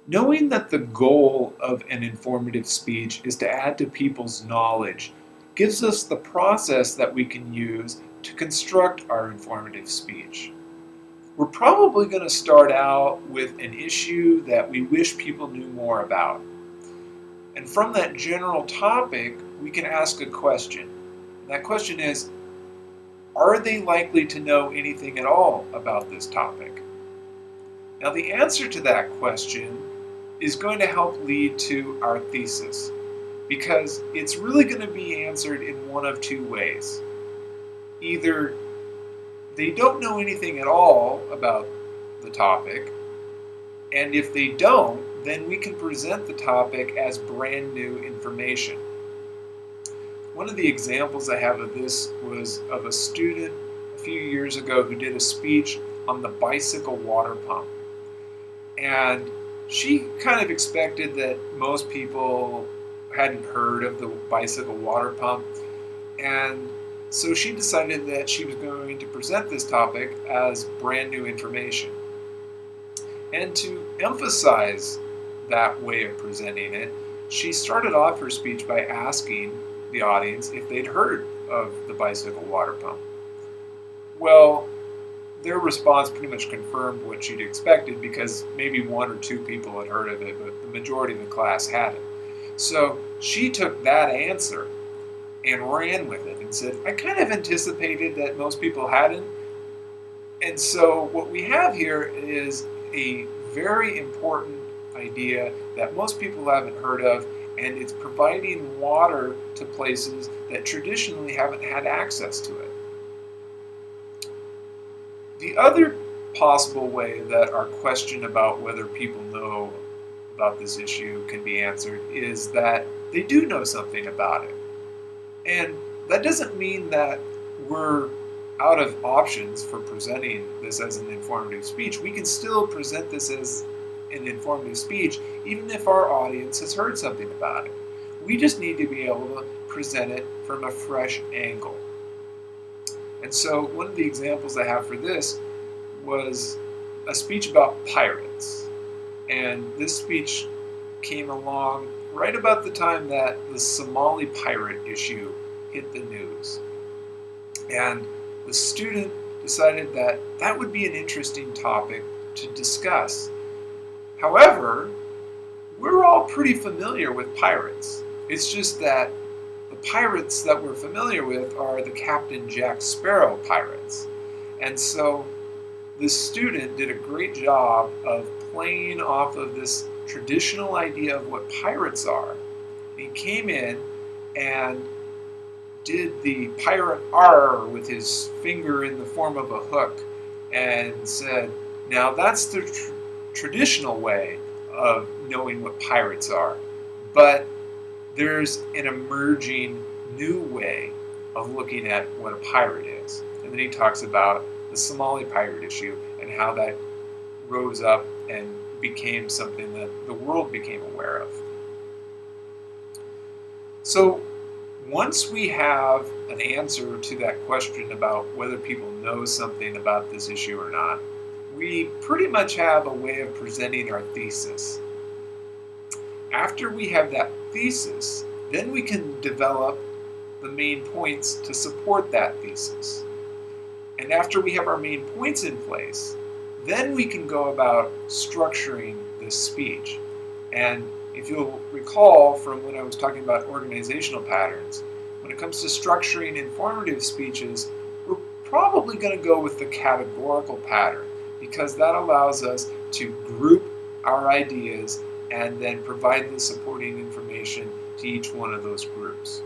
Knowing that the goal of an informative speech is to add to people's knowledge gives us the process that we can use to construct our informative speech. We're probably going to start out with an issue that we wish people knew more about. And from that general topic, we can ask a question. And that question is, are they likely to know anything at all about this topic? Now, the answer to that question is going to help lead to our thesis, because it's really going to be answered in one of two ways. Either they don't know anything at all about the topic, and if they don't, then we can present the topic as brand new information. One of the examples I have of this was of a student a few years ago who did a speech on the bicycle water pump. And she kind of expected that most people hadn't heard of the bicycle water pump, and so she decided that she was going to present this topic as brand new information. And to emphasize that way of presenting it, she started off her speech by asking the audience if they'd heard of the bicycle water pump. Well, their response pretty much confirmed what she'd expected, because maybe one or two people had heard of it, but the majority of the class hadn't. So she took that answer and ran with it and said, I kind of anticipated that most people hadn't. And so what we have here is a very important idea that most people haven't heard of, and it's providing water to places that traditionally haven't had access to it. The other possible way that our question about whether people know about this issue can be answered is that they do know something about it. And that doesn't mean that we're out of options for presenting this as an informative speech. We can still present this as an informative speech even if our audience has heard something about it. We just need to be able to present it from a fresh angle. And so one of the examples I have for this was a speech about pirates. And this speech came along right about the time that the Somali pirate issue hit the news. And the student decided that that would be an interesting topic to discuss. However, we're all pretty familiar with pirates. It's just that the pirates that we're familiar with are the Captain Jack Sparrow pirates. And so this student did a great job of playing off of this traditional idea of what pirates are. He came in and did the pirate R with his finger in the form of a hook and said, now that's the traditional way of knowing what pirates are. But there's an emerging new way of looking at what a pirate is. And then he talks about the Somali pirate issue and how that rose up and became something that the world became aware of. So once we have an answer to that question about whether people know something about this issue or not, we pretty much have a way of presenting our thesis. After we have that thesis, then we can develop the main points to support that thesis. And after we have our main points in place, then we can go about structuring this speech. And if you'll recall from when I was talking about organizational patterns, when it comes to structuring informative speeches, we're probably going to go with the categorical pattern, because that allows us to group our ideas and then provide the supporting information to each one of those groups.